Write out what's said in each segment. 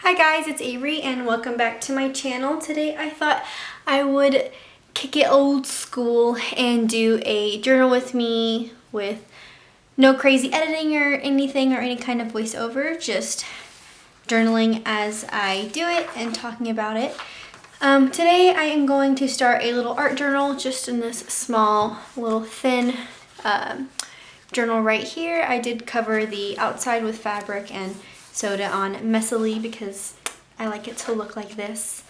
Hi guys, it's Avery and welcome back to my channel. Today I thought I would kick it old school and do a journal with me with no crazy editing or anything or any kind of voiceover, just journaling as I do it and talking about it. Today I am going to start a little art journal just in this small little thin journal right here. I did cover the outside with fabric and sewed it on messily because I like it to look like this.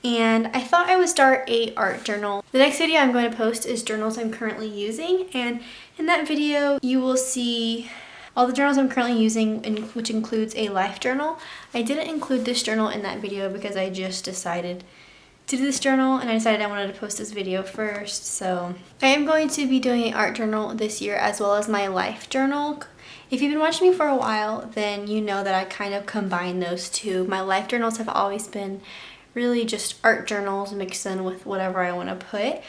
And I thought I would start a art journal. The next video I'm going to post is journals I'm currently using, and in that video you will see all the journals I'm currently using, which includes a life journal. I didn't include this journal in that video because I just decided to do this journal and I decided I wanted to post this video first. So I am going to be doing an art journal this year as well as my life journal. If you've been watching me for a while, then you know that I kind of combine those two. My life journals have always been really just art journals mixed in with whatever I want to put.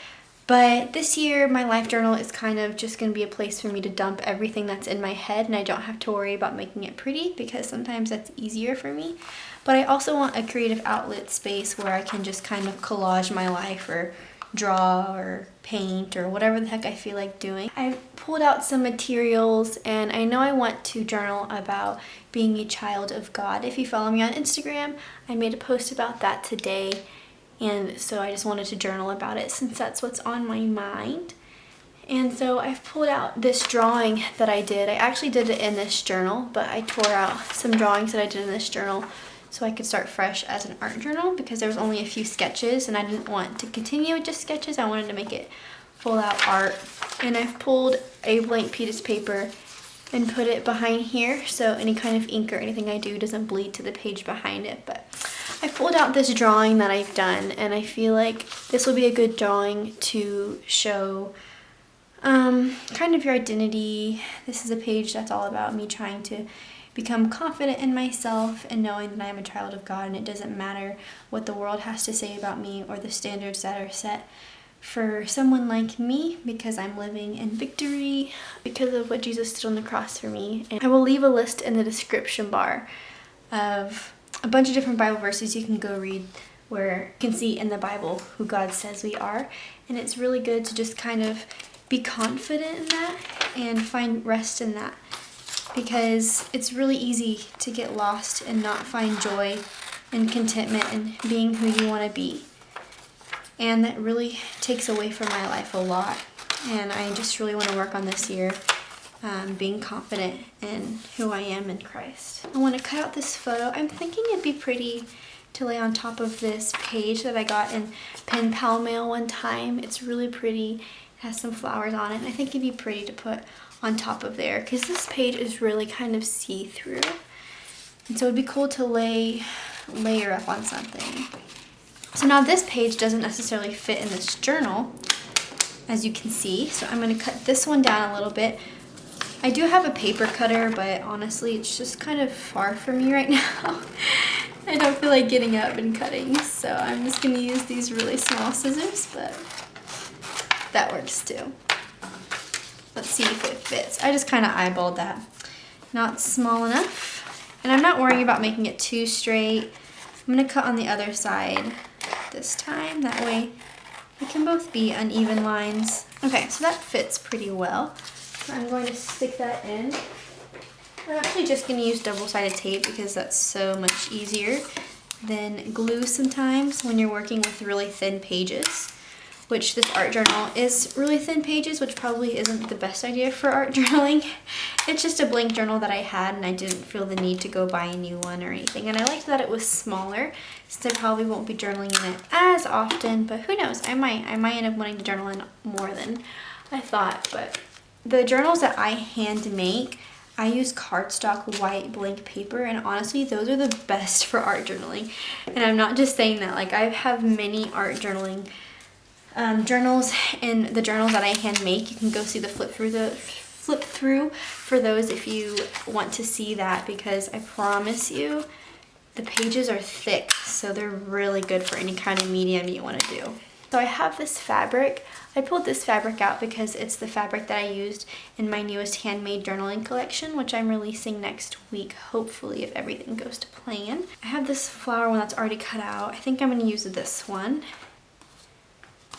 But this year, my life journal is kind of just going to be a place for me to dump everything that's in my head, and I don't have to worry about making it pretty because sometimes that's easier for me. But I also want a creative outlet space where I can just kind of collage my life or draw or paint or whatever the heck I feel like doing. I pulled out some materials and I know I want to journal about being a child of God. If you follow me on Instagram, I made a post about that today. And so I just wanted to journal about it since that's what's on my mind. And so I've pulled out this drawing that I did. I actually did it in this journal, but I tore out some drawings that I did in this journal so I could start fresh as an art journal because there was only a few sketches and I didn't want to continue with just sketches. I wanted to make it full out art. And I've pulled a blank piece of paper and put it behind here so any kind of ink or anything I do doesn't bleed to the page behind it. But I pulled out this drawing that I've done and I feel like this will be a good drawing to show kind of your identity. This is a page that's all about me trying to become confident in myself and knowing that I am a child of God, and it doesn't matter what the world has to say about me or the standards that are set for someone like me because I'm living in victory because of what Jesus did on the cross for me. And I will leave a list in the description bar of a bunch of different Bible verses you can go read where you can see in the Bible who God says we are. And it's really good to just kind of be confident in that and find rest in that because it's really easy to get lost and not find joy and contentment in being who you want to be. And that really takes away from my life a lot. And I just really want to work on this year, being confident in who I am in Christ. I want to cut out this photo. I'm thinking it'd be pretty to lay on top of this page that I got in pen pal mail one time. It's really pretty. It has some flowers on it. And I think it'd be pretty to put on top of there because this page is really kind of see-through. And so it'd be cool to layer up on something. So now this page doesn't necessarily fit in this journal, as you can see. So I'm going to cut this one down a little bit. I do have a paper cutter, but honestly, it's just kind of far from me right now. I don't feel like getting up and cutting, so I'm just going to use these really small scissors, but that works too. Let's see if it fits. I just kind of eyeballed that. Not small enough. And I'm not worrying about making it too straight. I'm going to cut on the other side this time. That way it can both be uneven lines. Okay, so that fits pretty well. So I'm going to stick that in. I'm actually just going to use double-sided tape because that's so much easier than glue sometimes when you're working with really thin pages. Which this art journal is really thin pages, which probably isn't the best idea for art journaling. It's just a blank journal that I had and I didn't feel the need to go buy a new one or anything. And I liked that it was smaller since I probably won't be journaling in it as often, but who knows, I might end up wanting to journal in more than I thought. But the journals that I hand make, I use cardstock white blank paper, and honestly those are the best for art journaling. And I'm not just saying that, like I have many art journaling journals in the journals that I hand make. You can go see the flip through for those if you want to see that, because I promise you the pages are thick, so they're really good for any kind of medium you want to do. So I have this fabric. I pulled this fabric out because it's the fabric that I used in my newest handmade journaling collection, which I'm releasing next week, hopefully, if everything goes to plan. I have this flower one that's already cut out. I think I'm going to use this one.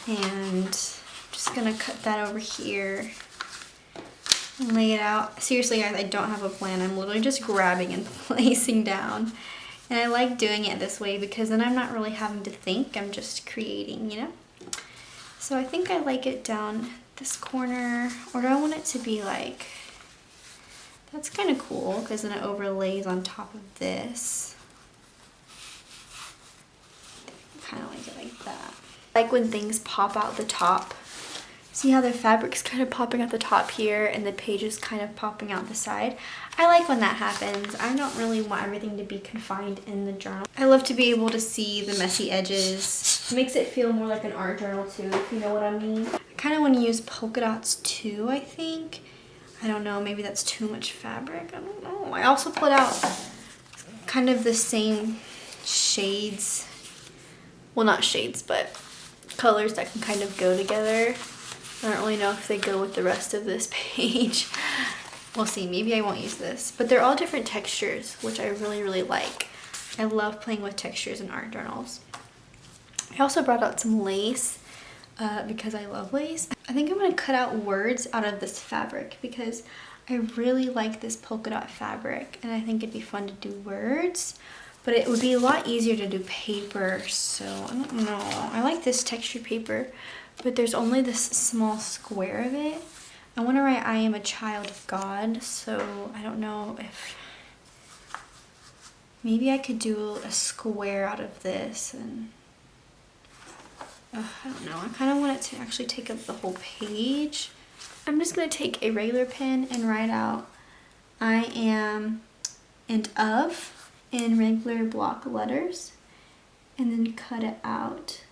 And I'm just going to cut that over here and lay it out. Seriously, guys, I don't have a plan. I'm literally just grabbing and placing down. And I like doing it this way because then I'm not really having to think. I'm just creating, you know? So I think I like it down this corner, or do I want it to be like, that's kind of cool because then it overlays on top of this. Kind of like it like that. Like when things pop out the top. See how the fabric's kind of popping out the top here and the page is kind of popping out the side? I like when that happens. I don't really want everything to be confined in the journal. I love to be able to see the messy edges. It makes it feel more like an art journal too, if you know what I mean. I kind of want to use polka dots too, I think. I don't know, maybe that's too much fabric. I don't know. I also put out kind of the same shades. Well, not shades, but colors that can kind of go together. I don't really know if they go with the rest of this page. We'll see, maybe I won't use this. But they're all different textures, which I really, really like. I love playing with textures in art journals. I also brought out some lace because I love lace. I think I'm gonna cut out words out of this fabric because I really like this polka dot fabric and I think it'd be fun to do words. But it would be a lot easier to do paper, so I don't know. I like this textured paper, but there's only this small square of it. I want to write I am a child of God, so I don't know if maybe I could do a square out of this and I don't know. I kind of want it to actually take up the whole page. I'm just going to take a regular pen and write out I am and of in regular block letters and then cut it out.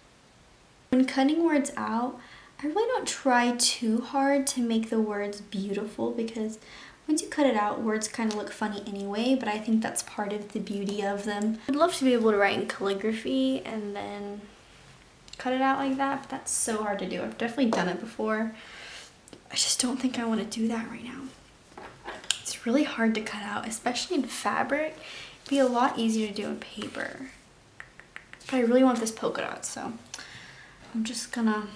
When cutting words out, I really don't try too hard to make the words beautiful because once you cut it out, words kind of look funny anyway, but I think that's part of the beauty of them. I'd love to be able to write in calligraphy and then cut it out like that, but that's so hard to do. I've definitely done it before. I just don't think I want to do that right now. It's really hard to cut out, especially in fabric. It'd be a lot easier to do in paper. But I really want this polka dot, so I'm just gonna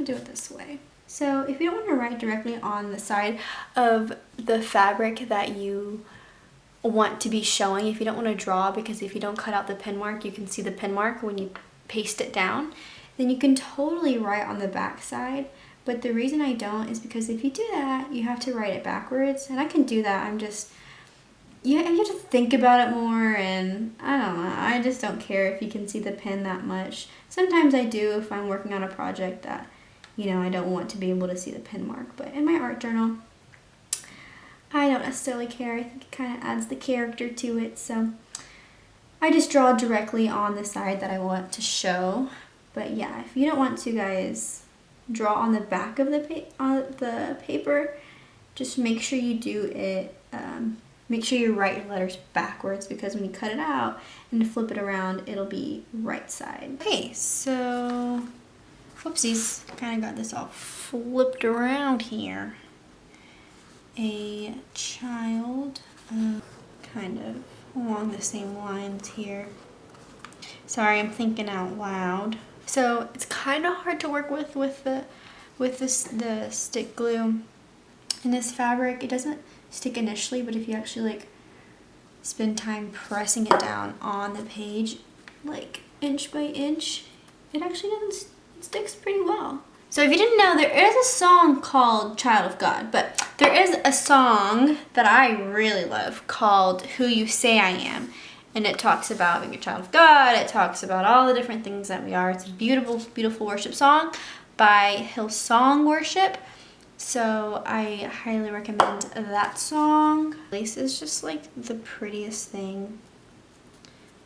do it this way. So if you don't want to write directly on the side of the fabric that you want to be showing, if you don't want to draw, because if you don't cut out the pen mark, you can see the pen mark when you paste it down, then you can totally write on the back side. But the reason I don't is because if you do that, you have to write it backwards, and I can do that. You have to think about it more, and I don't know. I just don't care if you can see the pen that much. Sometimes I do if I'm working on a project that, you know, I don't want to be able to see the pen mark. But in my art journal, I don't necessarily care. I think it kind of adds the character to it. So I just draw directly on the side that I want to show. But yeah, if you don't want to, guys, draw on the back of the paper, just make sure you do it. Make sure you write your letters backwards because when you cut it out and flip it around, it'll be right side. Okay, so, whoopsies, kind of got this all flipped around here. A child, kind of along the same lines here. Sorry, I'm thinking out loud. So it's kind of hard to work with the stick glue in this fabric. It doesn't stick initially, but if you actually like spend time pressing it down on the page, like inch by inch, it actually doesn't, it sticks pretty well. So if you didn't know, there is a song called Child of God, but there is a song that I really love called Who You Say I Am. And it talks about being a child of God. It talks about all the different things that we are. It's a beautiful, beautiful worship song by Hillsong Worship. So I highly recommend that song. Lace is just like the prettiest thing.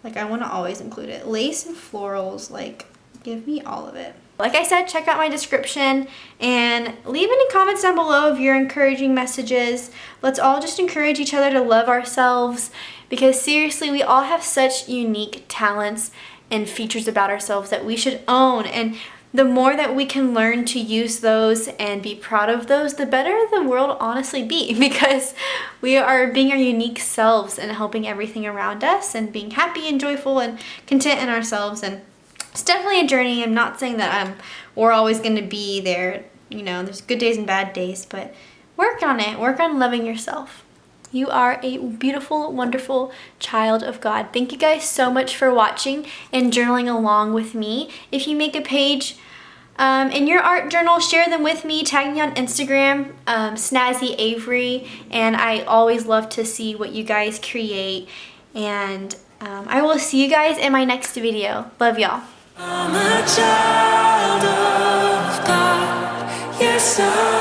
Like, I want to always include it. Lace and florals, like, give me all of it. Like I said, check out my description and leave any comments down below of your encouraging messages. Let's all just encourage each other to love ourselves, because seriously, we all have such unique talents and features about ourselves that we should own. And the more that we can learn to use those and be proud of those, the better the world will honestly be, because we are being our unique selves and helping everything around us and being happy and joyful and content in ourselves. And it's definitely a journey. I'm not saying that we're always going to be there. You know, there's good days and bad days, but work on it. Work on loving yourself. You are a beautiful, wonderful child of God. Thank you guys so much for watching and journaling along with me. If you make a page in your art journal, share them with me. Tag me on Instagram, Snazzy Avery, and I always love to see what you guys create. And I will see you guys in my next video. Love y'all. I'm a child of God. Yes, I